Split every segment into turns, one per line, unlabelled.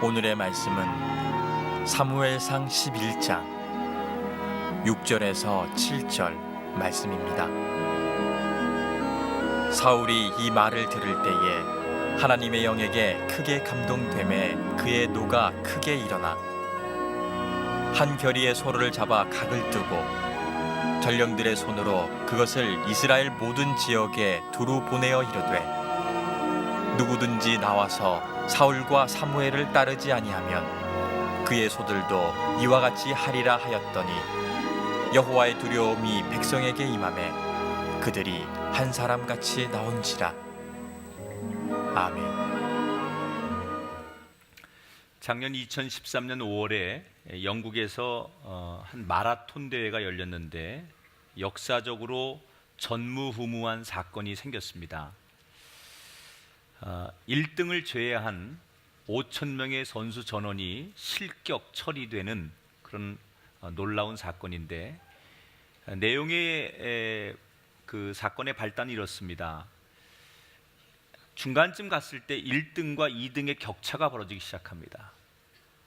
오늘의 말씀은 사무엘상 11장 6절에서 7절 말씀입니다. 사울이 이 말을 들을 때에 하나님의 영에게 크게 감동되매 그의 노가 크게 일어나 한 겨리의 소를 잡아 각을 뜨고 전령들의 손으로 그것을 이스라엘 모든 지역에 두루 보내어 이르되 누구든지 나와서 사울과 사무엘을 따르지 아니하면 그의 소들도 이와 같이 하리라 하였더니 여호와의 두려움이 백성에게 임하매 그들이 한 사람같이 나온지라. 아멘.
작년 2013년 5월에 영국에서 한 마라톤 대회가 열렸는데 역사적으로 전무후무한 사건이 생겼습니다. 1등을 제외한 5천 명의 선수 전원이 실격 처리되는 그런 놀라운 사건인데, 내용의 그 사건의 발단이 이렇습니다. 중간쯤 갔을 때 1등과 2등의 격차가 벌어지기 시작합니다.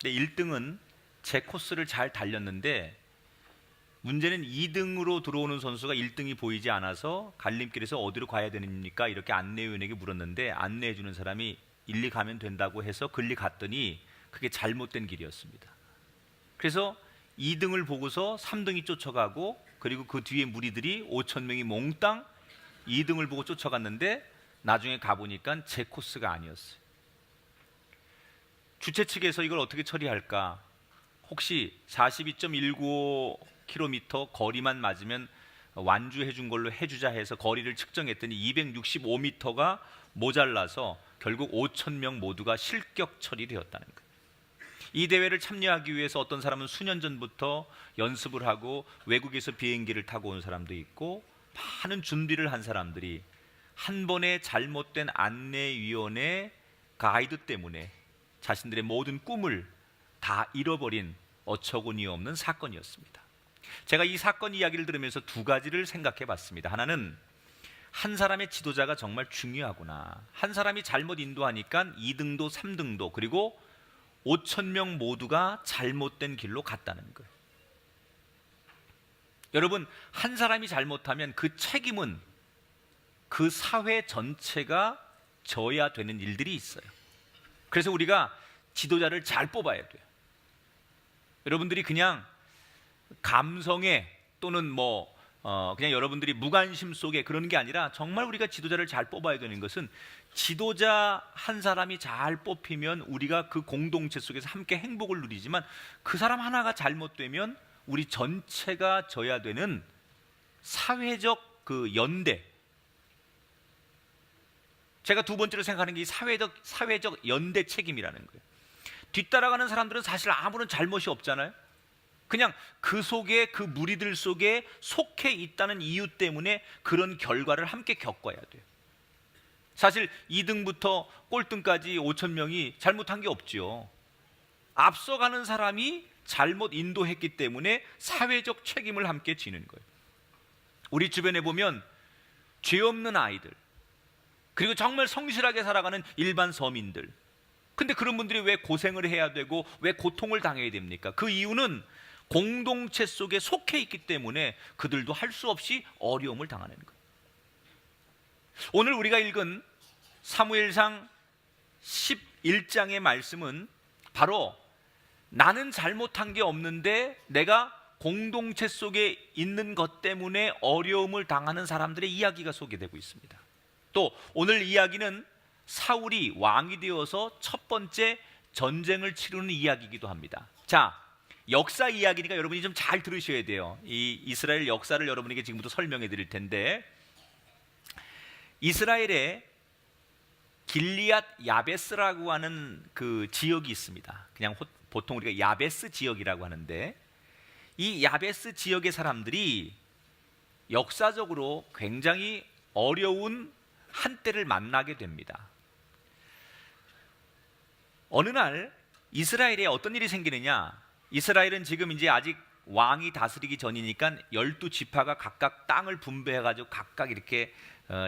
근데 1등은 제 코스를 잘 달렸는데 문제는 2등으로 들어오는 선수가 1등이 보이지 않아서 갈림길에서 어디로 가야 됩니까? 이렇게 안내위원에게 물었는데 안내해 주는 사람이 일리 가면 된다고 해서 글리 갔더니 그게 잘못된 길이었습니다. 그래서 2등을 보고서 3등이 쫓아가고, 그리고 그 뒤에 무리들이 5천 명이 몽땅 2등을 보고 쫓아갔는데 나중에 가보니까 제 코스가 아니었어요. 주최 측에서 이걸 어떻게 처리할까? 혹시 42.195km 거리만 맞으면 완주해 준 걸로 해주자 해서 거리를 측정했더니 265m가 모자라서 결국 5천 명 모두가 실격 처리되었다는 거예요. 이 대회를 참여하기 위해서 어떤 사람은 수년 전부터 연습을 하고 외국에서 비행기를 타고 온 사람도 있고, 많은 준비를 한 사람들이 한 번의 잘못된 안내위원의 가이드 때문에 자신들의 모든 꿈을 다 잃어버린 어처구니 없는 사건이었습니다. 제가 이 사건 이야기를 들으면서 두 가지를 생각해 봤습니다. 하나는 한 사람의 지도자가 정말 중요하구나. 한 사람이 잘못 인도하니까 2등도 3등도 그리고 5천 명 모두가 잘못된 길로 갔다는 거예요. 여러분, 한 사람이 잘못하면 그 책임은 그 사회 전체가 져야 되는 일들이 있어요. 그래서 우리가 지도자를 잘 뽑아야 돼요. 여러분들이 그냥 감성에 또는 그냥 여러분들이 무관심 속에 그러는 게 아니라 정말 우리가 지도자를 잘 뽑아야 되는 것은, 지도자 한 사람이 잘 뽑히면 우리가 그 공동체 속에서 함께 행복을 누리지만 그 사람 하나가 잘못되면 우리 전체가 져야 되는 사회적 그 연대, 제가 두 번째로 생각하는 게 이 사회적 연대 책임이라는 거예요. 뒤따라가는 사람들은 사실 아무런 잘못이 없잖아요. 그냥 그 속에, 그 무리들 속에 속해 있다는 이유 때문에 그런 결과를 함께 겪어야 돼요. 사실 2등부터 꼴등까지 5천 명이 잘못한 게 없죠. 앞서가는 사람이 잘못 인도했기 때문에 사회적 책임을 함께 지는 거예요. 우리 주변에 보면 죄 없는 아이들, 그리고 정말 성실하게 살아가는 일반 서민들, 근데 그런 분들이 왜 고생을 해야 되고 왜 고통을 당해야 됩니까? 그 이유는 공동체 속에 속해 있기 때문에 그들도 할 수 없이 어려움을 당하는 거예요. 오늘 우리가 읽은 사무엘상 11장의 말씀은 바로 나는 잘못한 게 없는데 내가 공동체 속에 있는 것 때문에 어려움을 당하는 사람들의 이야기가 소개되고 있습니다. 또 오늘 이야기는 사울이 왕이 되어서 첫 번째 전쟁을 치르는 이야기이기도 합니다. 자, 역사 이야기니까 여러분이 좀 잘 들으셔야 돼요. 이 이스라엘 역사를 여러분에게 지금부터 설명해 드릴 텐데, 이스라엘에 길리앗 야베스라고 하는 그 지역이 있습니다. 그냥 보통 우리가 야베스 지역이라고 하는데, 이 야베스 지역의 사람들이 역사적으로 굉장히 어려운 한때를 만나게 됩니다. 어느 날 이스라엘에 어떤 일이 생기느냐, 이스라엘은 지금 이제 아직 왕이 다스리기 전이니까 12지파가 각각 땅을 분배해가지고 각각 이렇게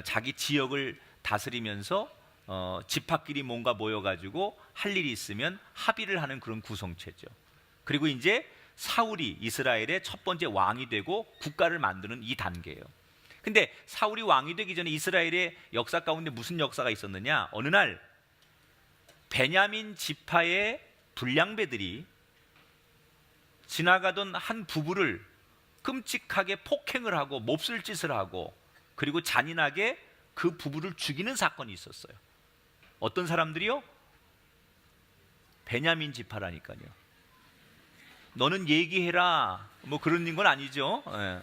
자기 지역을 다스리면서 지파끼리 뭔가 모여가지고 할 일이 있으면 합의를 하는 그런 구성체죠. 그리고 이제 사울이 이스라엘의 첫 번째 왕이 되고 국가를 만드는 이 단계예요. 근데 사울이 왕이 되기 전에 이스라엘의 역사 가운데 무슨 역사가 있었느냐? 어느 날 베냐민 지파의 불량배들이 지나가던 한 부부를 끔찍하게 폭행을 하고 몹쓸 짓을 하고 그리고 잔인하게 그 부부를 죽이는 사건이 있었어요. 어떤 사람들이요? 베냐민 지파라니까요. 너는 얘기해라 뭐 그런 건 아니죠. 예.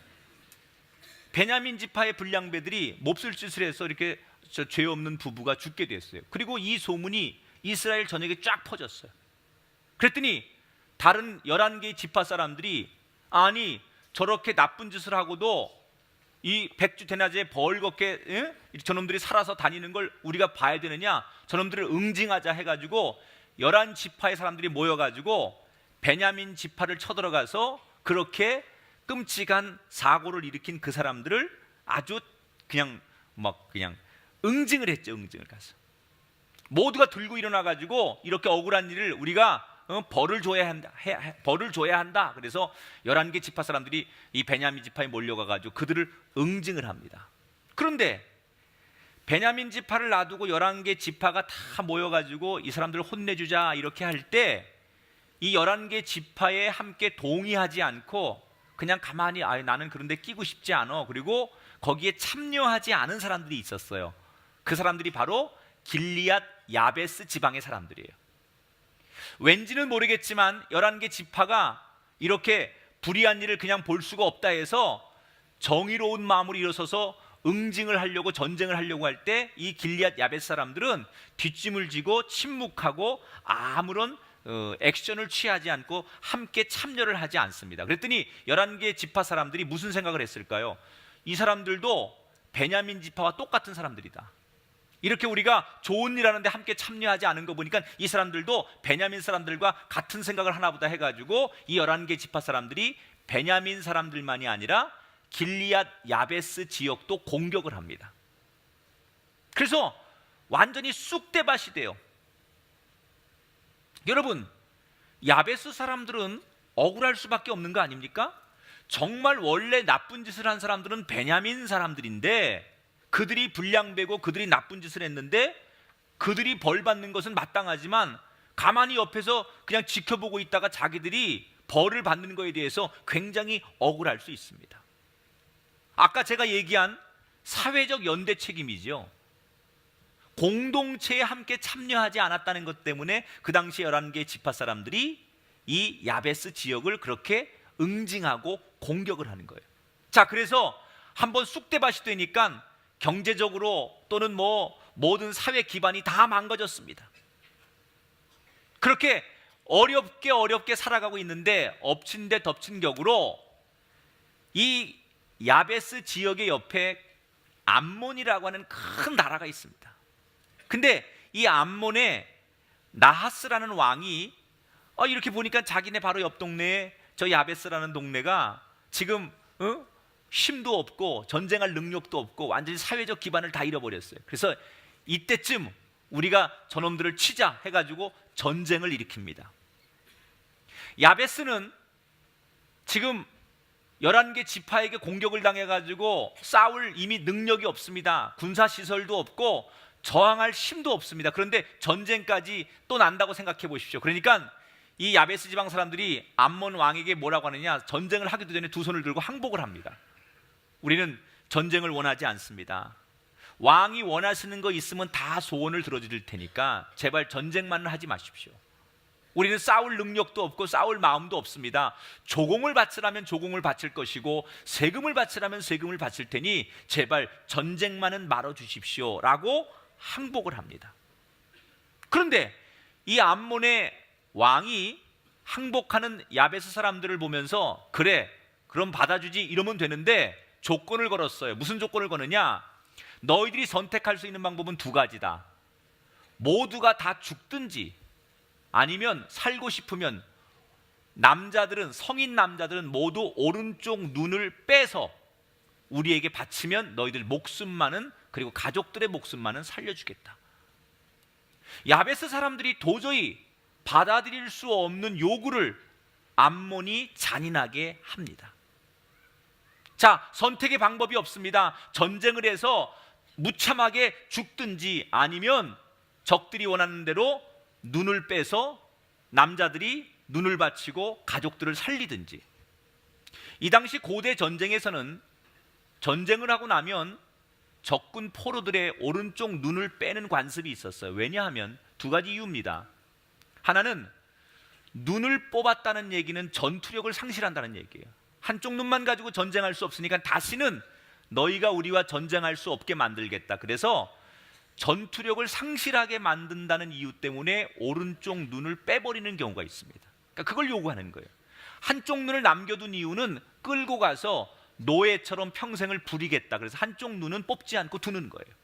베냐민 지파의 불량배들이 몹쓸 짓을 해서 이렇게 죄 없는 부부가 죽게 됐어요. 그리고 이 소문이 이스라엘 전역에 쫙 퍼졌어요. 그랬더니 다른 11개의 지파 사람들이 아니 저렇게 나쁜 짓을 하고도 이 백주 대낮에 벌겋게 저놈들이 살아서 다니는 걸 우리가 봐야 되느냐, 저놈들을 응징하자 해가지고 11지파의 사람들이 모여가지고 베냐민 지파를 쳐들어가서 그렇게 끔찍한 사고를 일으킨 그 사람들을 아주 그냥 응징을 했죠. 응징을 가서 모두가 들고 일어나가지고 이렇게 억울한 일을 우리가 벌을 줘야 한다. 그래서 11개 지파 사람들이 이 베냐민 지파에 몰려가가지고 그들을 응징을 합니다. 그런데 베냐민 지파를 놔두고 11개 지파가 다 모여가지고 이 사람들을 혼내주자 이렇게 할 때 이 11개 지파에 함께 동의하지 않고 그냥 가만히 나는 그런데 끼고 싶지 않아. 그리고 거기에 참여하지 않은 사람들이 있었어요. 그 사람들이 바로 길리앗 야베스 지방의 사람들이에요. 왠지는 모르겠지만 11개 지파가 이렇게 불의한 일을 그냥 볼 수가 없다 해서 정의로운 마음으로 일어서서 응징을 하려고 전쟁을 하려고 할 때 이 길리앗 야베스 사람들은 뒷짐을 지고 침묵하고 아무런 액션을 취하지 않고 함께 참여를 하지 않습니다. 그랬더니 11개 지파 사람들이 무슨 생각을 했을까요? 이 사람들도 베냐민 지파와 똑같은 사람들이다. 이렇게 우리가 좋은 일 하는데 함께 참여하지 않은 거 보니까 이 사람들도 베냐민 사람들과 같은 생각을 하나보다 해가지고 이 11개 지파 사람들이 베냐민 사람들만이 아니라 길리앗 야베스 지역도 공격을 합니다. 그래서 완전히 쑥대밭이 돼요. 여러분, 야베스 사람들은 억울할 수밖에 없는 거 아닙니까? 정말 원래 나쁜 짓을 한 사람들은 베냐민 사람들인데 그들이 불량배고 그들이 나쁜 짓을 했는데 그들이 벌 받는 것은 마땅하지만 가만히 옆에서 그냥 지켜보고 있다가 자기들이 벌을 받는 것에 대해서 굉장히 억울할 수 있습니다. 아까 제가 얘기한 사회적 연대 책임이죠. 공동체에 함께 참여하지 않았다는 것 때문에 그 당시 11개 지파 사람들이 이 야베스 지역을 그렇게 응징하고 공격을 하는 거예요. 자, 그래서 한번 쑥대밭이 되니까 경제적으로 또는 모든 사회 기반이 다 망가졌습니다. 그렇게 어렵게 살아가고 있는데 엎친 데 덮친 격으로 이 야베스 지역의 옆에 암몬이라고 하는 큰 나라가 있습니다. 근데 이 암몬의 나하스라는 왕이 이렇게 보니까 자기네 바로 옆 동네에 저 야베스라는 동네가 지금 힘도 없고 전쟁할 능력도 없고 완전히 사회적 기반을 다 잃어버렸어요. 그래서 이때쯤 우리가 저놈들을 치자 해가지고 전쟁을 일으킵니다. 야베스는 지금 11개 지파에게 공격을 당해가지고 싸울 이미 능력이 없습니다. 군사시설도 없고 저항할 힘도 없습니다. 그런데 전쟁까지 또 난다고 생각해 보십시오. 그러니까 이 야베스 지방 사람들이 암몬 왕에게 뭐라고 하느냐, 전쟁을 하기도 전에 두 손을 들고 항복을 합니다. 우리는 전쟁을 원하지 않습니다. 왕이 원하시는 거 있으면 다 소원을 들어드릴 테니까 제발 전쟁만 하지 마십시오. 우리는 싸울 능력도 없고 싸울 마음도 없습니다. 조공을 바치라면 조공을 바칠 것이고 세금을 바치라면 세금을 바칠 테니 제발 전쟁만은 말아 주십시오 라고 항복을 합니다. 그런데 이 암몬의 왕이 항복하는 야베스 사람들을 보면서 그래 그럼 받아주지 이러면 되는데 조건을 걸었어요. 무슨 조건을 거느냐, 너희들이 선택할 수 있는 방법은 두 가지다. 모두가 다 죽든지 아니면 살고 싶으면 남자들은, 성인 남자들은 모두 오른쪽 눈을 빼서 우리에게 바치면 너희들 목숨만은, 그리고 가족들의 목숨만은 살려주겠다. 야베스 사람들이 도저히 받아들일 수 없는 요구를 암몬이 잔인하게 합니다. 자, 선택의 방법이 없습니다. 전쟁을 해서 무참하게 죽든지 아니면 적들이 원하는 대로 눈을 빼서 남자들이 눈을 바치고 가족들을 살리든지. 이 당시 고대 전쟁에서는 전쟁을 하고 나면 적군 포로들의 오른쪽 눈을 빼는 관습이 있었어요. 왜냐하면 두 가지 이유입니다. 하나는 눈을 뽑았다는 얘기는 전투력을 상실한다는 얘기예요. 한쪽 눈만 가지고 전쟁할 수 없으니까 다시는 너희가 우리와 전쟁할 수 없게 만들겠다. 그래서 전투력을 상실하게 만든다는 이유 때문에 오른쪽 눈을 빼버리는 경우가 있습니다. 그러니까 그걸 요구하는 거예요. 한쪽 눈을 남겨둔 이유는 끌고 가서 노예처럼 평생을 부리겠다. 그래서 한쪽 눈은 뽑지 않고 두는 거예요.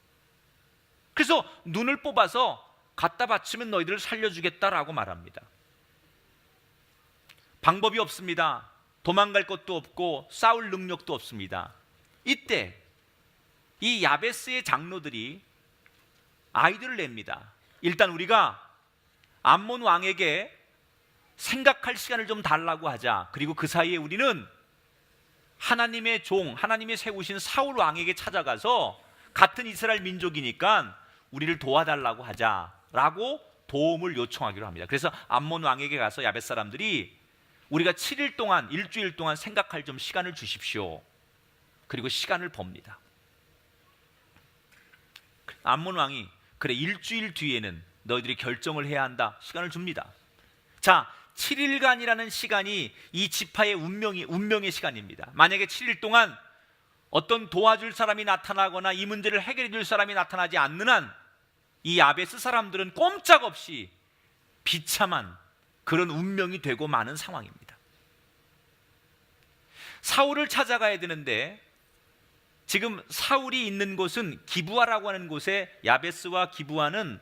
그래서 눈을 뽑아서 갖다 바치면 너희들을 살려주겠다라고 말합니다. 방법이 없습니다. 도망갈 것도 없고 싸울 능력도 없습니다. 이때 이 야베스의 장로들이 아이디어를 냅니다. 일단 우리가 암몬 왕에게 생각할 시간을 좀 달라고 하자. 그리고 그 사이에 우리는 하나님의 종, 하나님이 세우신 사울 왕에게 찾아가서 같은 이스라엘 민족이니까 우리를 도와달라고 하자라고 도움을 요청하기로 합니다. 그래서 암몬 왕에게 가서 야베스 사람들이 우리가 7일 동안, 일주일 동안 생각할 좀 시간을 주십시오. 그리고 시간을 봅니다. 암몬 왕이 그래, 일주일 뒤에는 너희들이 결정을 해야 한다. 시간을 줍니다. 자, 7일간이라는 시간이 이 지파의 운명의 시간입니다. 만약에 7일 동안 어떤 도와줄 사람이 나타나거나 이 문제를 해결해 줄 사람이 나타나지 않는 한 이 야베스 사람들은 꼼짝없이 비참한 그런 운명이 되고 마는 상황입니다. 사울을 찾아가야 되는데 지금 사울이 있는 곳은 기브아라고 하는 곳에 야베스와 기브아는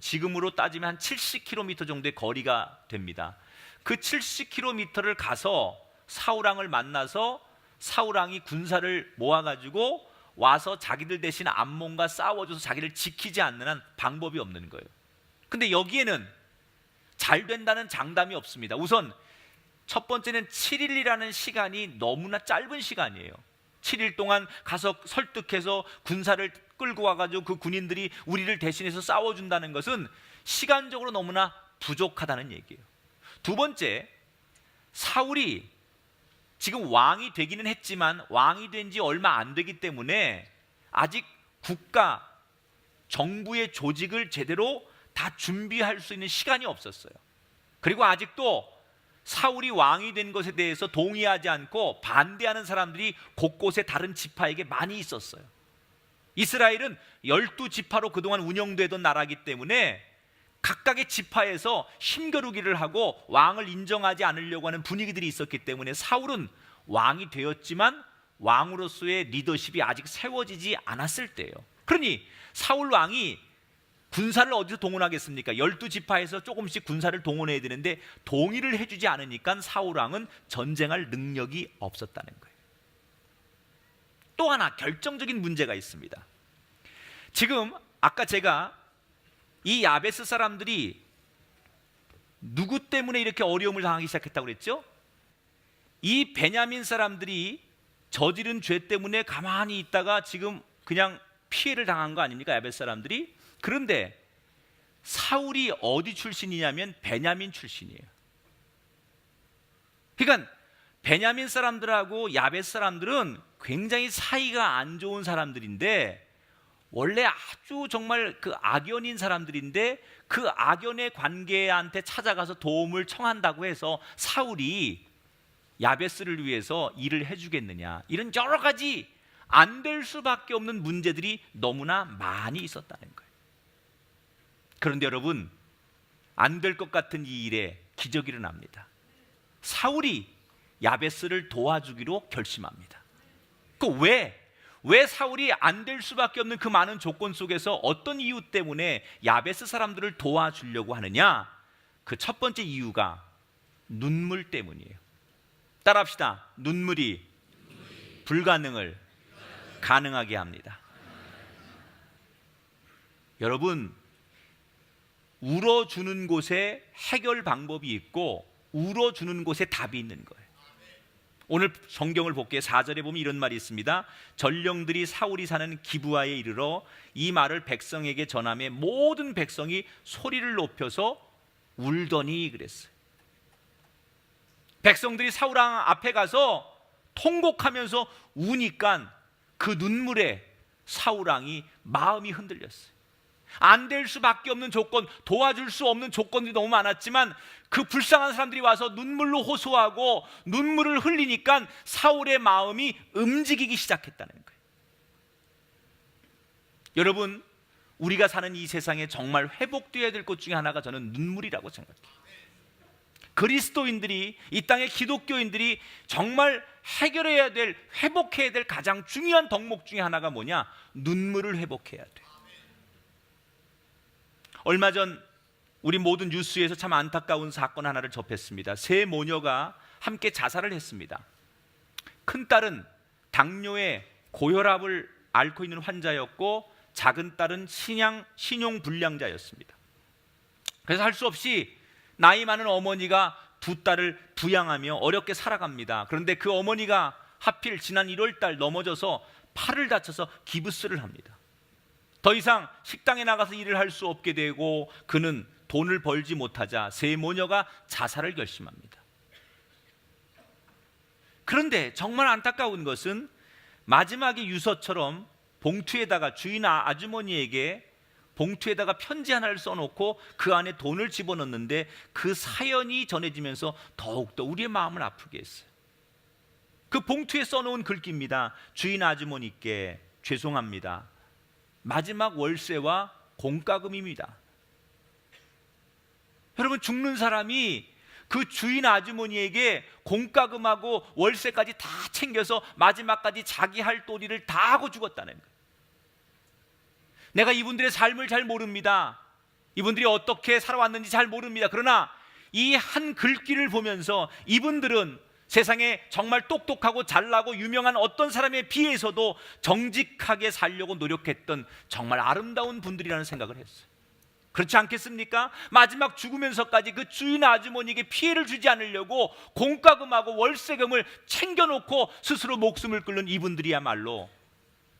지금으로 따지면 한 70km 정도의 거리가 됩니다. 그 70km를 가서 사울왕을 만나서 사울왕이 군사를 모아가지고 와서 자기들 대신 암몬과 싸워줘서 자기를 지키지 않는 한 방법이 없는 거예요. 근데 여기에는 잘 된다는 장담이 없습니다. 우선 첫 번째는 7일이라는 시간이 너무나 짧은 시간이에요. 7일 동안 가서 설득해서 군사를 끌고 와가지고 그 군인들이 우리를 대신해서 싸워준다는 것은 시간적으로 너무나 부족하다는 얘기예요. 두 번째, 사울이 지금 왕이 되기는 했지만 왕이 된 지 얼마 안 되기 때문에 아직 국가, 정부의 조직을 제대로 다 준비할 수 있는 시간이 없었어요. 그리고 아직도 사울이 왕이 된 것에 대해서 동의하지 않고 반대하는 사람들이 곳곳에 다른 지파에게 많이 있었어요. 이스라엘은 12지파로 그동안 운영되던 나라이기 때문에 각각의 지파에서 힘겨루기를 하고 왕을 인정하지 않으려고 하는 분위기들이 있었기 때문에 사울은 왕이 되었지만 왕으로서의 리더십이 아직 세워지지 않았을 때예요. 그러니 사울 왕이 군사를 어디서 동원하겠습니까? 12지파에서 조금씩 군사를 동원해야 되는데 동의를 해주지 않으니까 사울 왕은 전쟁할 능력이 없었다는 거예요. 또 하나 결정적인 문제가 있습니다. 지금 아까 제가 이 야베스 사람들이 누구 때문에 이렇게 어려움을 당하기 시작했다고 그랬죠? 이 베냐민 사람들이 저지른 죄 때문에 가만히 있다가 지금 그냥 피해를 당한 거 아닙니까? 야베스 사람들이. 그런데 사울이 어디 출신이냐면 베냐민 출신이에요. 그러니까 베냐민 사람들하고 야베스 사람들은 굉장히 사이가 안 좋은 사람들인데 원래 아주 정말 그 악연인 사람들인데 그 악연의 관계한테 찾아가서 도움을 청한다고 해서 사울이 야베스를 위해서 일을 해주겠느냐, 이런 여러 가지 안 될 수밖에 없는 문제들이 너무나 많이 있었다는 거예요. 그런데 여러분, 안 될 것 같은 이 일에 기적이 일어납니다. 사울이 야베스를 도와주기로 결심합니다. 왜 사울이 안 될 수밖에 없는 그 많은 조건 속에서 어떤 이유 때문에 야베스 사람들을 도와주려고 하느냐? 그 첫 번째 이유가 눈물 때문이에요. 따라합시다. 눈물이 불가능을 가능하게 합니다. 여러분, 울어주는 곳에 해결 방법이 있고 울어주는 곳에 답이 있는 거예요. 오늘 성경을 볼게요. 4절에 보면 이런 말이 있습니다. 전령들이 사울이 사는 기브아에 이르러 이 말을 백성에게 전하며 모든 백성이 소리를 높여서 울더니 그랬어요. 백성들이 사울 왕 앞에 가서 통곡하면서 우니까 그 눈물에 사울 왕이 마음이 흔들렸어요. 안 될 수밖에 없는 조건, 도와줄 수 없는 조건들이 너무 많았지만 그 불쌍한 사람들이 와서 눈물로 호소하고 눈물을 흘리니까 사울의 마음이 움직이기 시작했다는 거예요. 여러분, 우리가 사는 이 세상에 정말 회복되어야 될 것 중에 하나가 저는 눈물이라고 생각해요. 그리스도인들이, 이 땅의 기독교인들이 정말 해결해야 될, 회복해야 될 가장 중요한 덕목 중에 하나가 뭐냐? 눈물을 회복해야 돼요. 얼마 전 우리 모든 뉴스에서 참 안타까운 사건 하나를 접했습니다. 세 모녀가 함께 자살을 했습니다. 큰딸은 당뇨에 고혈압을 앓고 있는 환자였고 작은 딸은 신용불량자였습니다. 그래서 할 수 없이 나이 많은 어머니가 두 딸을 부양하며 어렵게 살아갑니다. 그런데 그 어머니가 하필 지난 1월 달 넘어져서 팔을 다쳐서 기부스를 합니다. 더 이상 식당에 나가서 일을 할 수 없게 되고 그는 돈을 벌지 못하자 세 모녀가 자살을 결심합니다. 그런데 정말 안타까운 것은 마지막에 유서처럼 봉투에다가 주인 아주머니에게 봉투에다가 편지 하나를 써놓고 그 안에 돈을 집어넣는데 그 사연이 전해지면서 더욱더 우리의 마음을 아프게 했어요. 그 봉투에 써놓은 글귀입니다. 주인 아주머니께 죄송합니다. 마지막 월세와 공과금입니다. 여러분, 죽는 사람이 그 주인 아주머니에게 공과금하고 월세까지 다 챙겨서 마지막까지 자기 할 도리를 다 하고 죽었다는 거예요. 내가 이분들의 삶을 잘 모릅니다. 이분들이 어떻게 살아왔는지 잘 모릅니다. 그러나 이 한 글귀를 보면서 이분들은 세상에 정말 똑똑하고 잘나고 유명한 어떤 사람에 비해서도 정직하게 살려고 노력했던 정말 아름다운 분들이라는 생각을 했어요. 그렇지 않겠습니까? 마지막 죽으면서까지 그 주인 아주머니에게 피해를 주지 않으려고 공과금하고 월세금을 챙겨놓고 스스로 목숨을 끊는 이분들이야말로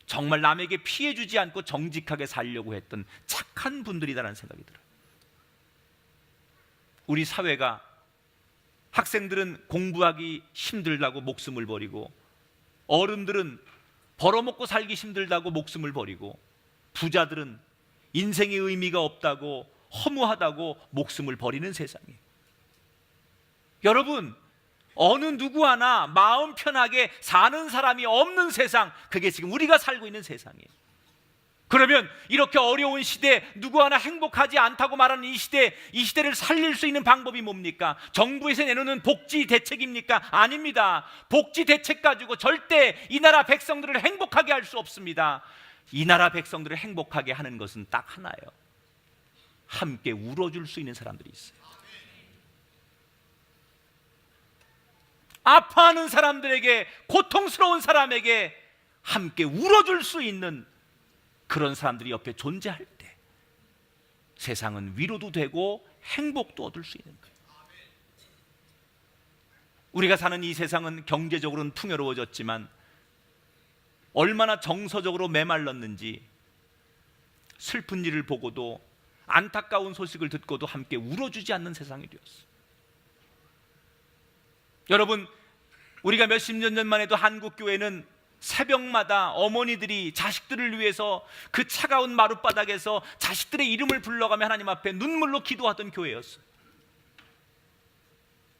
정말 남에게 피해 주지 않고 정직하게 살려고 했던 착한 분들이다라는 생각이 들어요. 우리 사회가 학생들은 공부하기 힘들다고 목숨을 버리고 어른들은 벌어먹고 살기 힘들다고 목숨을 버리고 부자들은 인생의 의미가 없다고 허무하다고 목숨을 버리는 세상이에요. 여러분, 어느 누구 하나 마음 편하게 사는 사람이 없는 세상, 그게 지금 우리가 살고 있는 세상이에요. 그러면 이렇게 어려운 시대, 누구 하나 행복하지 않다고 말하는 이 시대를 살릴 수 있는 방법이 뭡니까? 정부에서 내놓는 복지 대책입니까? 아닙니다. 복지 대책 가지고 절대 이 나라 백성들을 행복하게 할 수 없습니다. 이 나라 백성들을 행복하게 하는 것은 딱 하나예요. 함께 울어줄 수 있는 사람들이 있어요. 아파하는 사람들에게, 고통스러운 사람에게 함께 울어줄 수 있는 그런 사람들이 옆에 존재할 때 세상은 위로도 되고 행복도 얻을 수 있는 거예요. 우리가 사는 이 세상은 경제적으로는 풍요로워졌지만 얼마나 정서적으로 메말랐는지 슬픈 일을 보고도 안타까운 소식을 듣고도 함께 울어주지 않는 세상이 되었어요. 여러분, 우리가 몇십 년 전만 해도 한국교회는 새벽마다 어머니들이 자식들을 위해서 그 차가운 마룻바닥에서 자식들의 이름을 불러가며 하나님 앞에 눈물로 기도하던 교회였어요.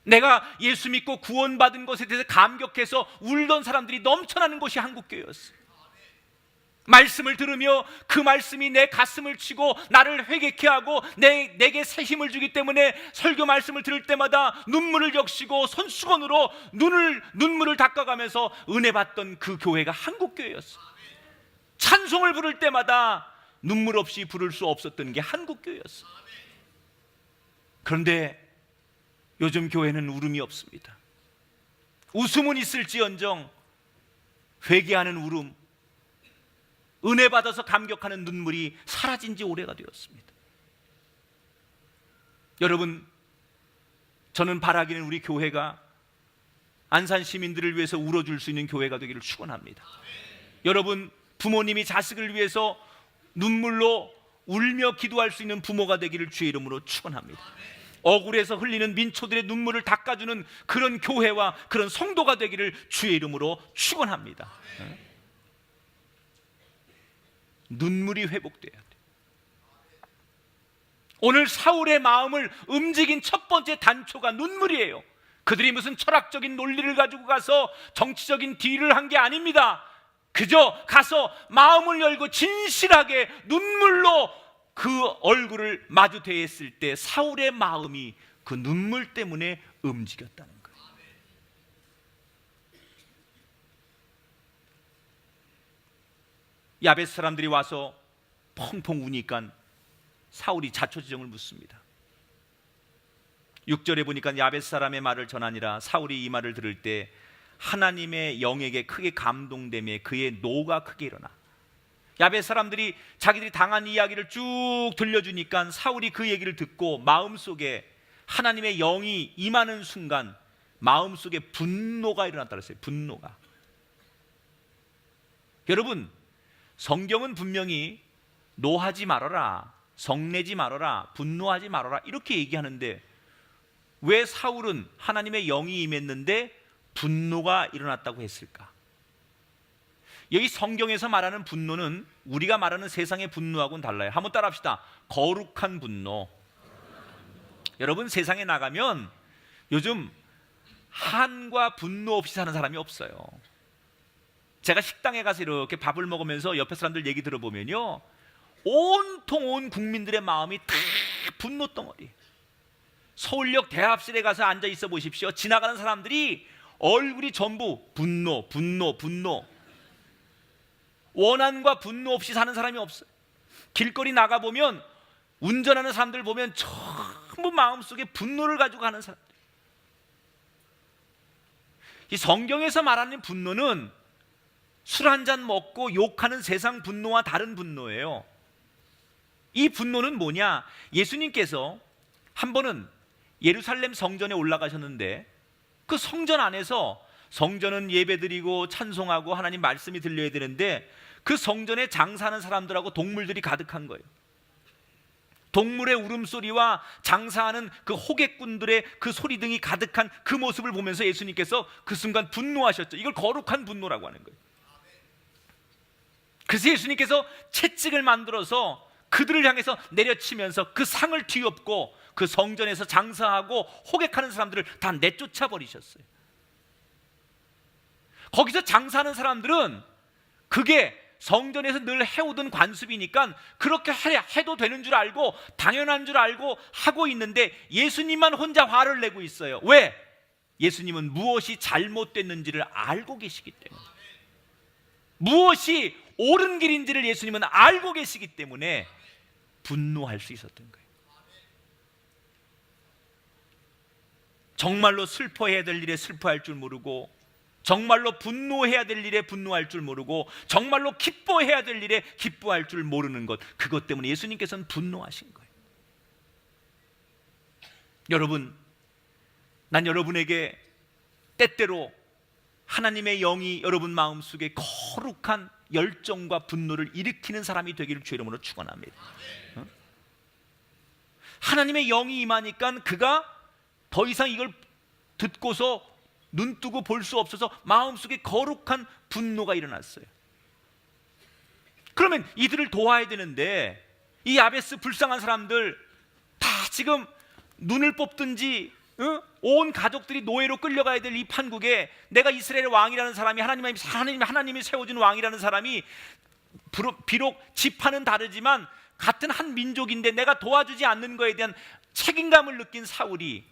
내가 예수 믿고 구원받은 것에 대해서 감격해서 울던 사람들이 넘쳐나는 곳이 한국교회였어요. 말씀을 들으며 그 말씀이 내 가슴을 치고 나를 회개케 하고 내게 새 힘을 주기 때문에 설교 말씀을 들을 때마다 눈물을 적시고 손수건으로 눈물을 닦아가면서 은혜 받던 그 교회가 한국교회였어요. 찬송을 부를 때마다 눈물 없이 부를 수 없었던 게 한국교회였어요. 그런데 요즘 교회는 울음이 없습니다. 웃음은 있을지언정 회개하는 울음, 은혜 받아서 감격하는 눈물이 사라진 지 오래가 되었습니다. 여러분, 저는 바라기는 우리 교회가 안산 시민들을 위해서 울어줄 수 있는 교회가 되기를 축원합니다. 여러분, 부모님이 자식을 위해서 눈물로 울며 기도할 수 있는 부모가 되기를 주의 이름으로 축원합니다. 억울해서 흘리는 민초들의 눈물을 닦아주는 그런 교회와 그런 성도가 되기를 주의 이름으로 축원합니다. 눈물이 회복돼야 돼. 오늘 사울의 마음을 움직인 첫 번째 단초가 눈물이에요. 그들이 무슨 철학적인 논리를 가지고 가서 정치적인 딜을 한 게 아닙니다. 그저 가서 마음을 열고 진실하게 눈물로 그 얼굴을 마주 대했을 때 사울의 마음이 그 눈물 때문에 움직였다는 거예요. 야벳 사람들이 와서 펑펑 우니까 사울이 자초지종을 묻습니다. 6절에 보니까 야벳 사람의 말을 전하니라. 사울이 이 말을 들을 때 하나님의 영에게 크게 감동되며 그의 노가 크게 일어나. 야벳 사람들이 자기들이 당한 이야기를 쭉 들려주니까 사울이 그 얘기를 듣고 마음속에 하나님의 영이 임하는 순간 마음속에 분노가 일어났다 그랬어요. 분노가. 여러분, 성경은 분명히 노하지 말아라, 성내지 말아라, 분노하지 말아라 이렇게 얘기하는데 왜 사울은 하나님의 영이 임했는데 분노가 일어났다고 했을까? 여기 성경에서 말하는 분노는 우리가 말하는 세상의 분노하고는 달라요. 한번 따라합시다. 거룩한 분노. 여러분, 세상에 나가면 요즘 한과 분노 없이 사는 사람이 없어요. 제가 식당에 가서 이렇게 밥을 먹으면서 옆에 사람들 얘기 들어보면요, 온통 온 국민들의 마음이 다 분노 덩어리. 서울역 대합실에 가서 앉아 있어 보십시오. 지나가는 사람들이 얼굴이 전부 분노, 분노, 분노. 원한과 분노 없이 사는 사람이 없어요. 길거리 나가보면 운전하는 사람들 보면 전부 마음속에 분노를 가지고 가는 사람들. 이 성경에서 말하는 분노는 술 한잔 먹고 욕하는 세상 분노와 다른 분노예요. 이 분노는 뭐냐? 예수님께서 한 번은 예루살렘 성전에 올라가셨는데 그 성전 안에서, 성전은 예배드리고 찬송하고 하나님 말씀이 들려야 되는데 그 성전에 장사하는 사람들하고 동물들이 가득한 거예요. 동물의 울음소리와 장사하는 그 호객꾼들의 그 소리 등이 가득한 그 모습을 보면서 예수님께서 그 순간 분노하셨죠. 이걸 거룩한 분노라고 하는 거예요. 그래서 예수님께서 채찍을 만들어서 그들을 향해서 내려치면서 그 상을 뒤엎고 그 성전에서 장사하고 호객하는 사람들을 다 내쫓아 버리셨어요. 거기서 장사하는 사람들은 그게 성전에서 늘 해오던 관습이니까 그렇게 해도 되는 줄 알고 당연한 줄 알고 하고 있는데 예수님만 혼자 화를 내고 있어요. 왜? 예수님은 무엇이 잘못됐는지를 알고 계시기 때문에, 무엇이 옳은 길인지를 예수님은 알고 계시기 때문에 분노할 수 있었던 거예요. 정말로 슬퍼해야 될 일에 슬퍼할 줄 모르고, 정말로 분노해야 될 일에 분노할 줄 모르고, 정말로 기뻐해야 될 일에 기뻐할 줄 모르는 것, 그것 때문에 예수님께서는 분노하신 거예요. 여러분, 난 여러분에게 때때로 하나님의 영이 여러분 마음속에 거룩한 열정과 분노를 일으키는 사람이 되기를 주의 이름으로 축원합니다. 하나님의 영이 임하니까 그가 더 이상 이걸 듣고서 눈 뜨고 볼 수 없어서 마음속에 거룩한 분노가 일어났어요. 그러면 이들을 도와야 되는데 이 야베스 불쌍한 사람들 다 지금 눈을 뽑든지 온 가족들이 노예로 끌려가야 될 이 판국에 내가 이스라엘의 왕이라는 사람이 하나님이 세워준 왕이라는 사람이 비록 지파는 다르지만 같은 한 민족인데 내가 도와주지 않는 거에 대한 책임감을 느낀 사울이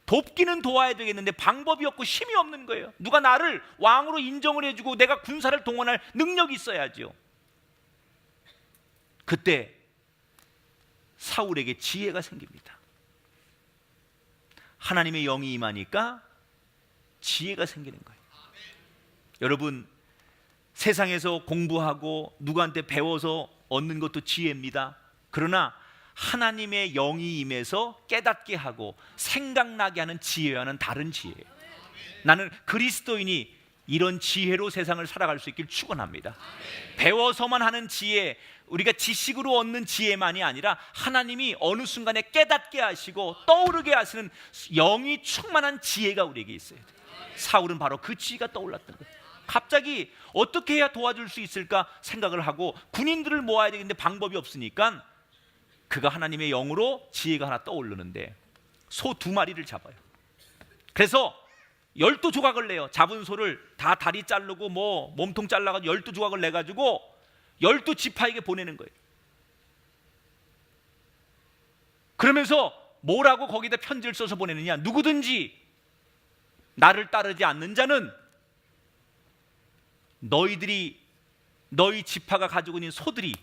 돕기는 도와야 되겠는데 방법이 없고 힘이 없는 거예요. 누가 나를 왕으로 인정을 해주고 내가 군사를 동원할 능력이 있어야죠. 그때 사울에게 지혜가 생깁니다. 하나님의 영이 임하니까 지혜가 생기는 거예요. 여러분, 세상에서 공부하고 누구한테 배워서 얻는 것도 지혜입니다. 그러나 하나님의 영이 임해서 깨닫게 하고 생각나게 하는 지혜와는 다른 지혜예요. 나는 그리스도인이 이런 지혜로 세상을 살아갈 수 있길 축원합니다. 배워서만 하는 지혜, 우리가 지식으로 얻는 지혜만이 아니라 하나님이 어느 순간에 깨닫게 하시고 떠오르게 하시는 영이 충만한 지혜가 우리에게 있어야 돼요. 사울은 바로 그 지혜가 떠올랐던 거예요. 갑자기 어떻게 해야 도와줄 수 있을까 생각을 하고 군인들을 모아야 되는데 방법이 없으니까 그가 하나님의 영으로 지혜가 하나 떠오르는데 소 2마리를 잡아요. 그래서 12조각을 내요. 잡은 소를 다 다리 자르고 뭐 몸통 잘라가지고 12조각을 내가지고 12지파에게 보내는 거예요. 그러면서 뭐라고 거기다 편지를 써서 보내느냐? 누구든지 나를 따르지 않는 자는 너희 지파가 가지고 있는 소들이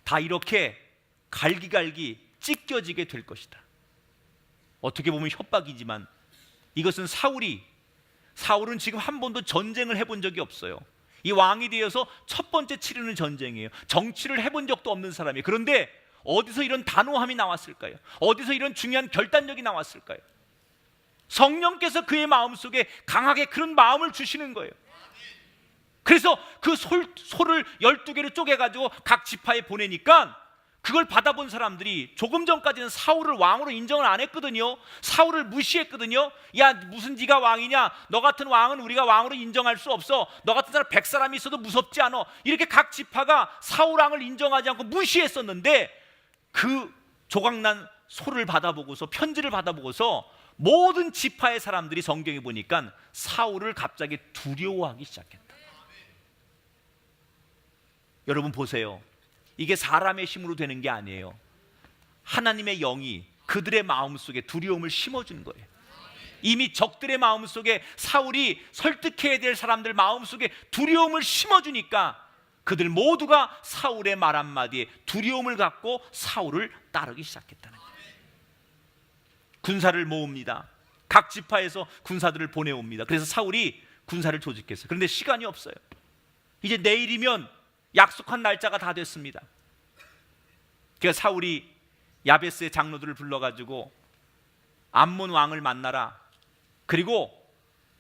다 이렇게 갈기갈기 찢겨지게 될 것이다. 어떻게 보면 협박이지만 이것은 사울은 지금 한 번도 전쟁을 해본 적이 없어요. 이 왕이 되어서 첫 번째 치르는 전쟁이에요. 정치를 해본 적도 없는 사람이에요. 그런데 어디서 이런 단호함이 나왔을까요? 어디서 이런 중요한 결단력이 나왔을까요? 성령께서 그의 마음속에 강하게 그런 마음을 주시는 거예요. 그래서 그 소를 12개로 쪼개가지고 각 지파에 보내니까 그걸 받아본 사람들이 조금 전까지는 사울을 왕으로 인정을 안 했거든요. 사울을 무시했거든요. 야, 무슨 네가 왕이냐? 너 같은 왕은 우리가 왕으로 인정할 수 없어. 너 같은 사람 100사람이 있어도 무섭지 않아. 이렇게 각 지파가 사울 왕을 인정하지 않고 무시했었는데 그 조각난 소를 받아보고서 편지를 받아보고서 모든 지파의 사람들이 성경에 보니까 사울을 갑자기 두려워하기 시작했다. 여러분 보세요. 이게 사람의 힘으로 되는 게 아니에요. 하나님의 영이 그들의 마음속에 두려움을 심어준 거예요. 이미 적들의 마음속에 사울이 설득해야 될 사람들 마음속에 두려움을 심어주니까 그들 모두가 사울의 말 한마디에 두려움을 갖고 사울을 따르기 시작했다는 거예요. 군사를 모읍니다. 각 지파에서 군사들을 보내옵니다. 그래서 사울이 군사를 조직했어요. 그런데 시간이 없어요. 이제 내일이면 약속한 날짜가 다 됐습니다. 그래서 사울이 야베스의 장로들을 불러가지고 암몬 왕을 만나라. 그리고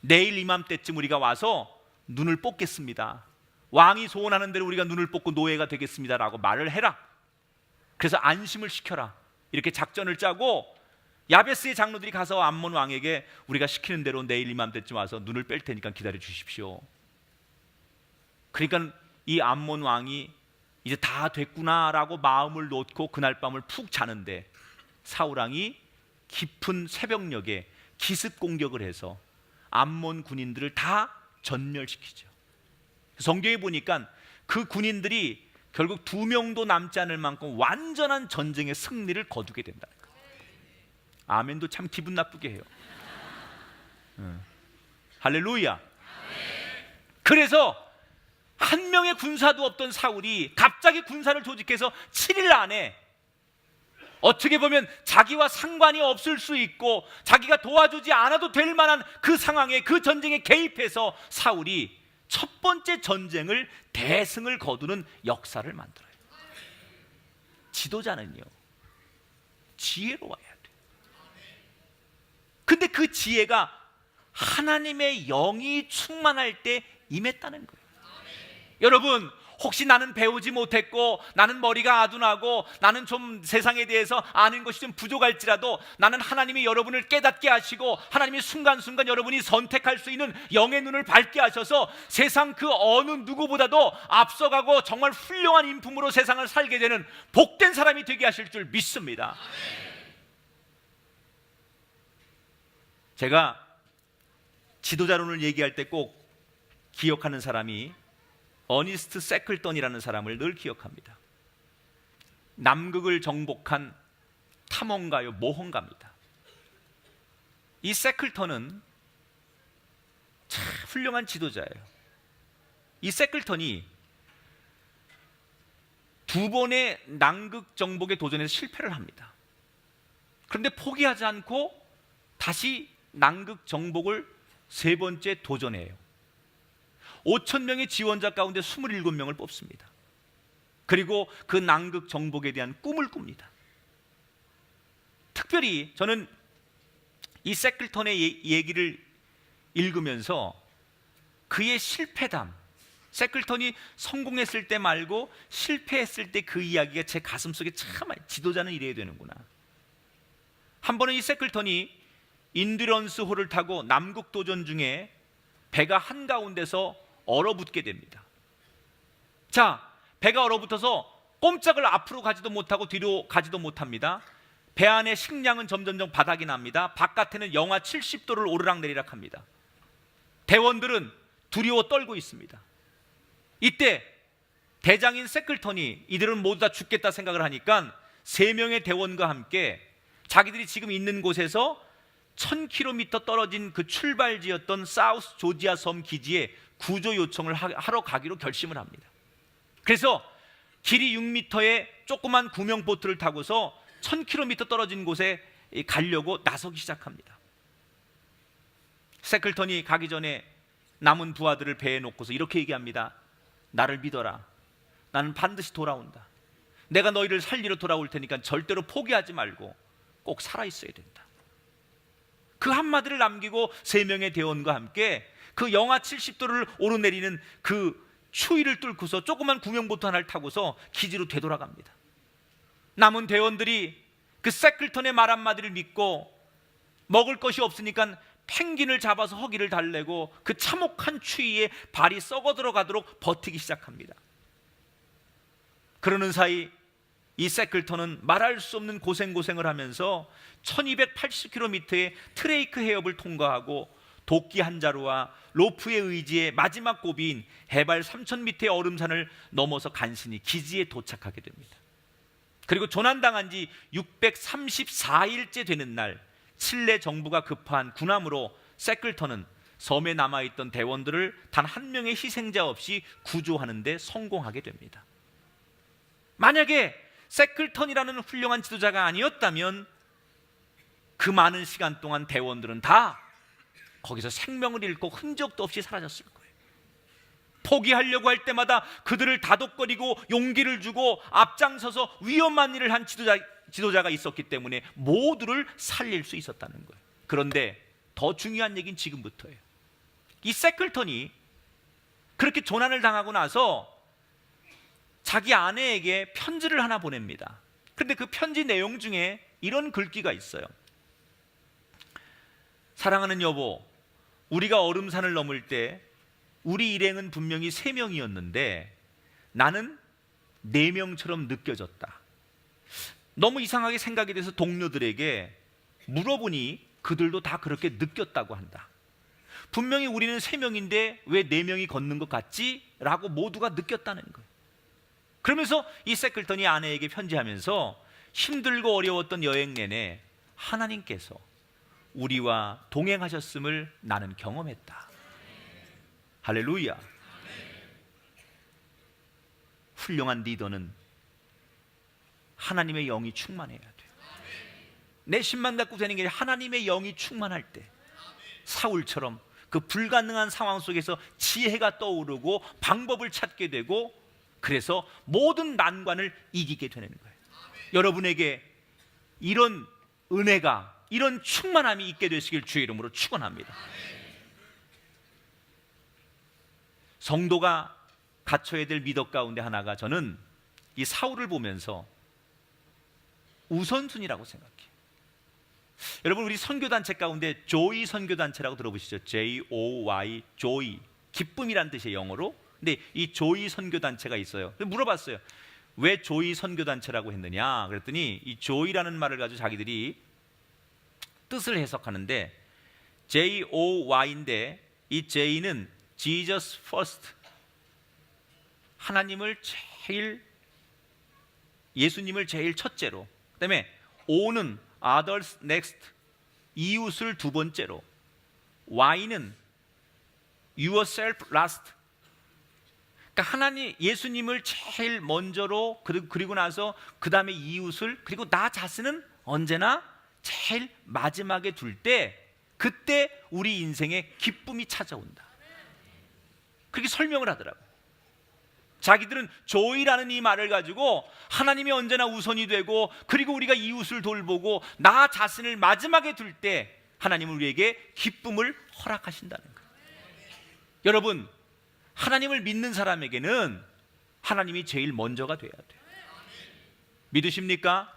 내일 이맘때쯤 우리가 와서 눈을 뽑겠습니다. 왕이 소원하는 대로 우리가 눈을 뽑고 노예가 되겠습니다라고 말을 해라. 그래서 안심을 시켜라. 이렇게 작전을 짜고 야베스의 장로들이 가서 암몬 왕에게 우리가 시키는 대로 내일 이맘때쯤 와서 눈을 뺄 테니까 기다려 주십시오. 그러니까 이 암몬 왕이 이제 다 됐구나라고 마음을 놓고 그날 밤을 푹 자는데 사울 왕이 깊은 새벽녘에 기습 공격을 해서 암몬 군인들을 다 전멸시키죠. 성경에 보니까 그 군인들이 결국 2명도 남지 않을 만큼 완전한 전쟁의 승리를 거두게 된다는 거예요. 아멘도 참 기분 나쁘게 해요. 할렐루야. 그래서 한 명의 군사도 없던 사울이 갑자기 군사를 조직해서 7일 안에 어떻게 보면 자기와 상관이 없을 수 있고 자기가 도와주지 않아도 될 만한 그 상황에 그 전쟁에 개입해서 사울이 첫 번째 전쟁을 대승을 거두는 역사를 만들어요. 지도자는요 지혜로워야 돼요. 근데 그 지혜가 하나님의 영이 충만할 때 임했다는 거예요. 여러분 혹시 나는 배우지 못했고 나는 머리가 아둔하고 나는 좀 세상에 대해서 아는 것이 좀 부족할지라도 나는 하나님이 여러분을 깨닫게 하시고 하나님이 순간순간 여러분이 선택할 수 있는 영의 눈을 밝게 하셔서 세상 그 어느 누구보다도 앞서가고 정말 훌륭한 인품으로 세상을 살게 되는 복된 사람이 되게 하실 줄 믿습니다. 제가 지도자론을 얘기할 때 꼭 기억하는 사람이 어니스트 세클턴이라는 사람을 늘 기억합니다. 남극을 정복한 탐험가요 모험가입니다. 이 세클턴은 참 훌륭한 지도자예요. 이 세클턴이 2번의 남극 정복에 도전해서 실패를 합니다. 그런데 포기하지 않고 다시 남극 정복을 3번째 도전해요. 5,000명의 지원자 가운데 27명을 뽑습니다. 그리고 그 남극 정복에 대한 꿈을 꿉니다. 특별히 저는 이 세클턴의 얘기를 읽으면서 그의 실패담, 세클턴이 성공했을 때 말고 실패했을 때 그 이야기가 제 가슴속에 참 지도자는 이래야 되는구나. 한 번은 이 세클턴이 인듀런스 호를 타고 남극 도전 중에 배가 한가운데서 얼어붙게 됩니다. 자, 배가 얼어붙어서 꼼짝을 앞으로 가지도 못하고 뒤로 가지도 못합니다. 배 안에 식량은 점점점 바닥이 납니다. 바깥에는 영하 70도를 오르락내리락 합니다. 대원들은 두려워 떨고 있습니다. 이때 대장인 세클턴이 이들은 모두 다 죽겠다 생각을 하니까 3명의 대원과 함께 자기들이 지금 있는 곳에서 1000km 떨어진 그 출발지였던 사우스 조지아 섬 기지에 구조 요청을 하러 가기로 결심을 합니다. 그래서 길이 6m의 조그만 구명보트를 타고서 1000km 떨어진 곳에 가려고 나서기 시작합니다. 세클턴이 가기 전에 남은 부하들을 배에 놓고서 이렇게 얘기합니다. 나를 믿어라. 나는 반드시 돌아온다. 내가 너희를 살리러 돌아올 테니까 절대로 포기하지 말고 꼭 살아있어야 된다. 그 한마디를 남기고 3명의 대원과 함께 그 영하 70도를 오르내리는 그 추위를 뚫고서 조그만 구명보트 하나를 타고서 기지로 되돌아갑니다. 남은 대원들이 그 세클턴의 말 한마디를 믿고 먹을 것이 없으니까 펭귄을 잡아서 허기를 달래고 그 참혹한 추위에 발이 썩어 들어가도록 버티기 시작합니다. 그러는 사이 이 세클턴은 말할 수 없는 고생을 하면서 1280km의 트레이크 해협을 통과하고 도끼 한 자루와 로프의 의지의 마지막 고비인 해발 3000m의 얼음산을 넘어서 간신히 기지에 도착하게 됩니다. 그리고 조난당한 지 634일째 되는 날 칠레 정부가 급파한 군함으로 세클턴은 섬에 남아있던 대원들을 단 한 명의 희생자 없이 구조하는 데 성공하게 됩니다. 만약에 세클턴이라는 훌륭한 지도자가 아니었다면 그 많은 시간 동안 대원들은 다 거기서 생명을 잃고 흔적도 없이 사라졌을 거예요. 포기하려고 할 때마다 그들을 다독거리고 용기를 주고 앞장서서 위험한 일을 한 지도자가 있었기 때문에 모두를 살릴 수 있었다는 거예요. 그런데 더 중요한 얘기는 지금부터예요. 이 세클턴이 그렇게 조난을 당하고 나서 자기 아내에게 편지를 하나 보냅니다. 그런데 그 편지 내용 중에 이런 글귀가 있어요. 사랑하는 여보, 우리가 얼음산을 넘을 때 우리 일행은 분명히 3명이었는데 나는 4명처럼 느껴졌다. 너무 이상하게 생각이 돼서 동료들에게 물어보니 그들도 다 그렇게 느꼈다고 한다. 분명히 우리는 3명인데 왜 4명이 걷는 것 같지? 라고 모두가 느꼈다는 거예요. 그러면서 이 세클턴이 아내에게 편지하면서 힘들고 어려웠던 여행 내내 하나님께서 우리와 동행하셨음을 나는 경험했다. 할렐루야. 훌륭한 리더는 하나님의 영이 충만해야 돼요. 내 힘만 갖고 되는 게 아니라 하나님의 영이 충만할 때 사울처럼 그 불가능한 상황 속에서 지혜가 떠오르고 방법을 찾게 되고 그래서 모든 난관을 이기게 되는 거예요. 여러분에게 이런 은혜가 이런 충만함이 있게 되시길 주의 이름으로 축원합니다. 성도가 갖춰야 될 미덕 가운데 하나가 저는 이 사울을 보면서 우선순위라고 생각해요. 여러분 우리 선교단체 가운데 조이 선교단체라고 들어보시죠? J-O-Y, 조이, 기쁨이란 뜻이에요, 영어로. 근데 이 조이 선교단체가 있어요. 물어봤어요. 왜 조이 선교단체라고 했느냐? 그랬더니 이 조이라는 말을 가지고 자기들이 뜻을 해석하는데 J-O-Y인데 이 J는 Jesus first, 하나님을 제일, 예수님을 제일 첫째로, 그 다음에 O는 others next, 이웃을 두 번째로, Y는 yourself last, 그러니까 하나님, 예수님을 제일 먼저로, 그리고 나서 그 다음에 이웃을, 그리고 나 자신은 언제나 제일 마지막에 둘 때, 그때 우리 인생에 기쁨이 찾아온다. 그렇게 설명을 하더라고요. 자기들은 조이라는 이 말을 가지고 하나님이 언제나 우선이 되고, 그리고 우리가 이웃을 돌보고 나 자신을 마지막에 둘 때 하나님은 우리에게 기쁨을 허락하신다는 거예요. 여러분, 하나님을 믿는 사람에게는 하나님이 제일 먼저가 돼야 돼요. 믿으십니까?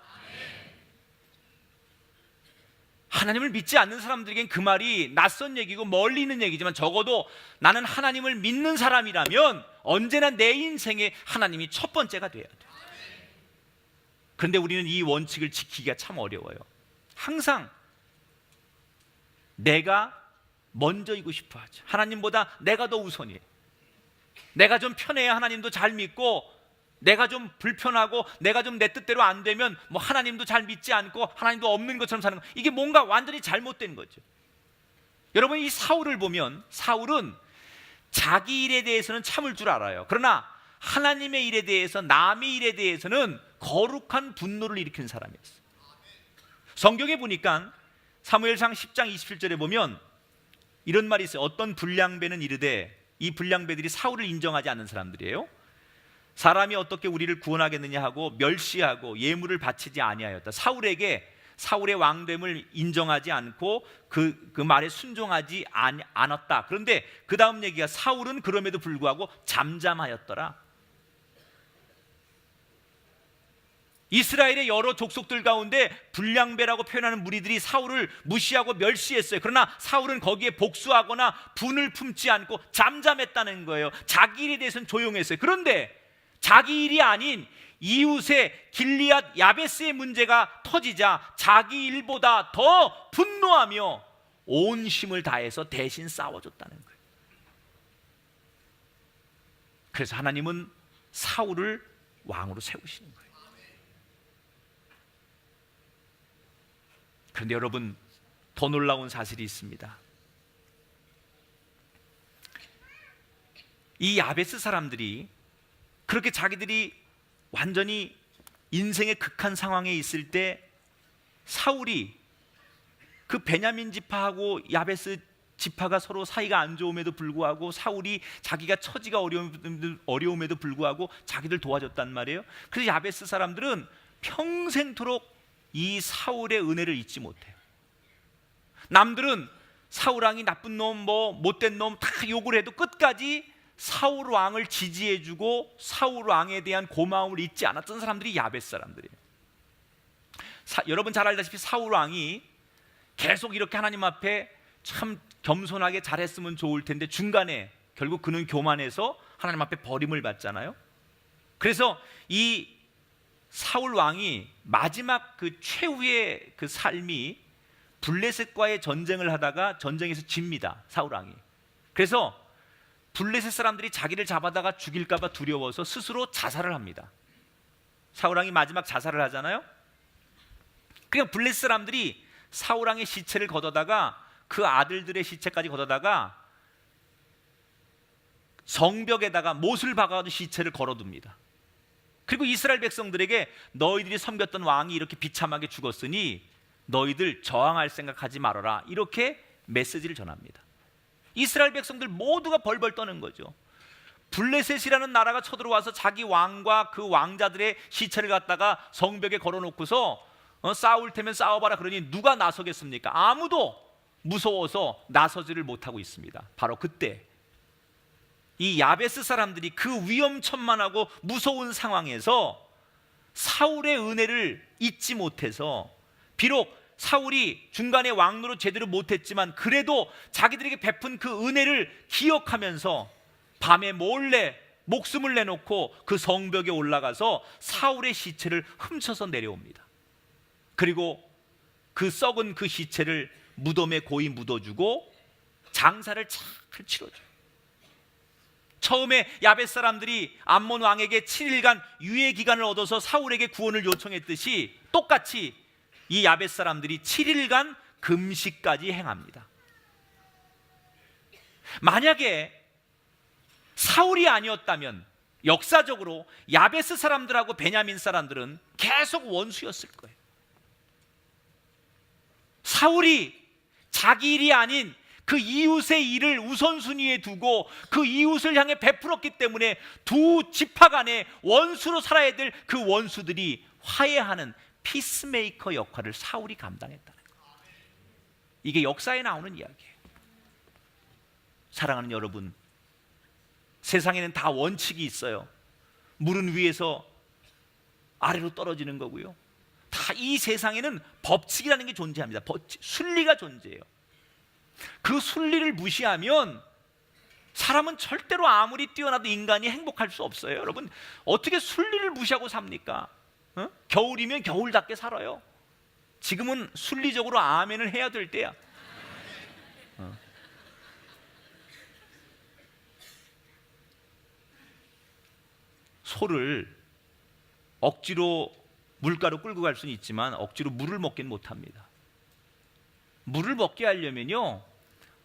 하나님을 믿지 않는 사람들에겐 그 말이 낯선 얘기고 멀리 있는 얘기지만, 적어도 나는 하나님을 믿는 사람이라면 언제나 내 인생에 하나님이 첫 번째가 돼야 돼요. 그런데 우리는 이 원칙을 지키기가 참 어려워요. 항상 내가 먼저이고 싶어 하죠. 하나님보다 내가 더 우선이에요. 내가 좀 편해야 하나님도 잘 믿고, 내가 좀 불편하고 내가 좀 내 뜻대로 안 되면 뭐 하나님도 잘 믿지 않고 하나님도 없는 것처럼 사는 거, 이게 뭔가 완전히 잘못된 거죠. 여러분, 이 사울을 보면 사울은 자기 일에 대해서는 참을 줄 알아요. 그러나 하나님의 일에 대해서, 남의 일에 대해서는 거룩한 분노를 일으키는 사람이었어요. 성경에 보니까 사무엘상 10장 27절에 보면 이런 말이 있어요. 어떤 불량배는 이르되, 이 불량배들이 사울을 인정하지 않는 사람들이에요. 사람이 어떻게 우리를 구원하겠느냐 하고 멸시하고 예물을 바치지 아니하였다. 사울의 왕됨을 인정하지 않고 그 말에 순종하지 않았다. 그런데 그 다음 얘기가, 사울은 그럼에도 불구하고 잠잠하였더라. 이스라엘의 여러 족속들 가운데 불량배라고 표현하는 무리들이 사울을 무시하고 멸시했어요. 그러나 사울은 거기에 복수하거나 분을 품지 않고 잠잠했다는 거예요. 자기 일에 대해서는 조용했어요. 그런데 자기 일이 아닌 이웃의 길리앗 야베스의 문제가 터지자 자기 일보다 더 분노하며 온 힘을 다해서 대신 싸워줬다는 거예요. 그래서 하나님은 사울을 왕으로 세우시는 거예요. 그런데 여러분, 더 놀라운 사실이 있습니다. 이 야베스 사람들이 그렇게 자기들이 완전히 인생의 극한 상황에 있을 때, 사울이 그 베냐민 지파하고 야베스 지파가 서로 사이가 안 좋음에도 불구하고, 사울이 자기가 처지가 어려움에도 불구하고 자기들 도와줬단 말이에요. 그래서 야베스 사람들은 평생토록 이 사울의 은혜를 잊지 못해요. 남들은 사울 왕이 나쁜 놈, 뭐 못된 놈 다 욕을 해도 끝까지 사울 왕을 지지해주고 사울 왕에 대한 고마움을 잊지 않았던 사람들이 야베스 사람들이에요. 여러분 잘 알다시피 사울 왕이 계속 이렇게 하나님 앞에 참 겸손하게 잘했으면 좋을 텐데, 중간에 결국 그는 교만해서 하나님 앞에 버림을 받잖아요. 그래서 이 사울 왕이 마지막 그 최후의 그 삶이 블레셋과의 전쟁을 하다가 전쟁에서 집니다. 사울 왕이. 그래서 블레셋 사람들이 자기를 잡아다가 죽일까 봐 두려워서 스스로 자살을 합니다. 사울 왕이 마지막 자살을 하잖아요. 그러니까 블레셋 사람들이 사울 왕의 시체를 걷어다가, 그 아들들의 시체까지 걷어다가 성벽에다가 못을 박아가지고 시체를 걸어둡니다. 그리고 이스라엘 백성들에게, 너희들이 섬겼던 왕이 이렇게 비참하게 죽었으니 너희들 저항할 생각하지 말아라, 이렇게 메시지를 전합니다. 이스라엘 백성들 모두가 벌벌 떠는 거죠. 블레셋이라는 나라가 쳐들어와서 자기 왕과 그 왕자들의 시체를 갖다가 성벽에 걸어놓고서 싸울 테면 싸워봐라 그러니 누가 나서겠습니까? 아무도 무서워서 나서지를 못하고 있습니다. 바로 그때 이 야베스 사람들이 그 위험천만하고 무서운 상황에서 사울의 은혜를 잊지 못해서, 비록 사울이 중간에 왕노릇 제대로 못했지만 그래도 자기들에게 베푼 그 은혜를 기억하면서 밤에 몰래 목숨을 내놓고 그 성벽에 올라가서 사울의 시체를 훔쳐서 내려옵니다. 그리고 그 썩은 그 시체를 무덤에 고이 묻어주고 장사를 잘 치러줘요. 처음에 야베스 사람들이 암몬 왕에게 7일간 유예 기간을 얻어서 사울에게 구원을 요청했듯이 똑같이 이 야베스 사람들이 7일간 금식까지 행합니다. 만약에 사울이 아니었다면 역사적으로 야베스 사람들하고 베냐민 사람들은 계속 원수였을 거예요. 사울이 자기 일이 아닌 그 이웃의 일을 우선순위에 두고 그 이웃을 향해 베풀었기 때문에 두 지파 간에 원수로 살아야 될 그 원수들이 화해하는 피스메이커 역할을 사울이 감당했다는 거예요. 이게 역사에 나오는 이야기예요. 사랑하는 여러분, 세상에는 다 원칙이 있어요. 물은 위에서 아래로 떨어지는 거고요. 다 이 세상에는 법칙이라는 게 존재합니다. 법칙, 순리가 존재해요. 그 순리를 무시하면 사람은 절대로 아무리 뛰어나도 인간이 행복할 수 없어요. 여러분, 어떻게 순리를 무시하고 삽니까? 겨울이면 겨울답게 살아요. 지금은 순리적으로 아멘을 해야 될 때야. 소를 억지로 물가로 끌고 갈 수는 있지만 억지로 물을 먹긴 못합니다. 물을 먹게 하려면요,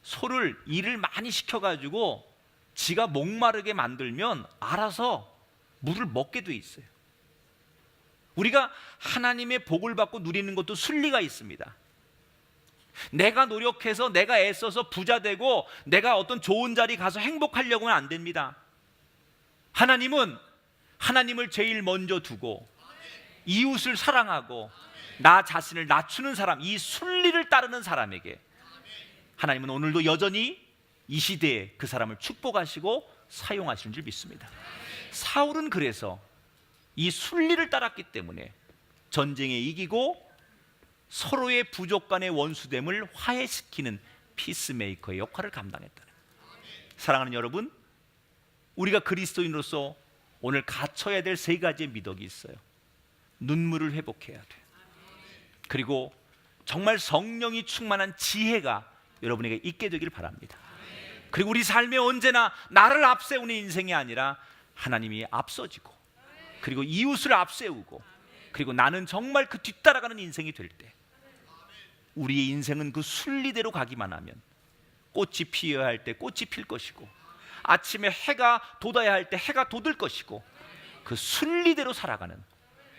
소를 일을 많이 시켜가지고 지가 목마르게 만들면 알아서 물을 먹게 돼 있어요. 우리가 하나님의 복을 받고 누리는 것도 순리가 있습니다. 내가 노력해서 내가 애써서 부자 되고 내가 어떤 좋은 자리 가서 행복하려고는 안 됩니다. 하나님은 하나님을 제일 먼저 두고 이웃을 사랑하고 나 자신을 낮추는 사람, 이 순리를 따르는 사람에게 하나님은 오늘도 여전히 이 시대에 그 사람을 축복하시고 사용하시는 줄 믿습니다. 사울은 그래서 이 순리를 따랐기 때문에 전쟁에 이기고 서로의 부족 간의 원수됨을 화해시키는 피스메이커의 역할을 감당했다는 거예요. 사랑하는 여러분, 우리가 그리스도인으로서 오늘 갖춰야 될 세 가지의 미덕이 있어요. 눈물을 회복해야 돼요. 그리고 정말 성령이 충만한 지혜가 여러분에게 있게 되길 바랍니다. 그리고 우리 삶에 언제나 나를 앞세우는 인생이 아니라 하나님이 앞서지고, 그리고 이웃을 앞세우고, 그리고 나는 정말 그 뒤따라가는 인생이 될 때 우리의 인생은 그 순리대로 가기만 하면 꽃이 피어야 할 때 꽃이 필 것이고, 아침에 해가 돋아야 할 때 해가 돋을 것이고, 그 순리대로 살아가는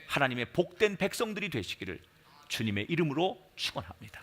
하나님의 복된 백성들이 되시기를 주님의 이름으로 축원합니다.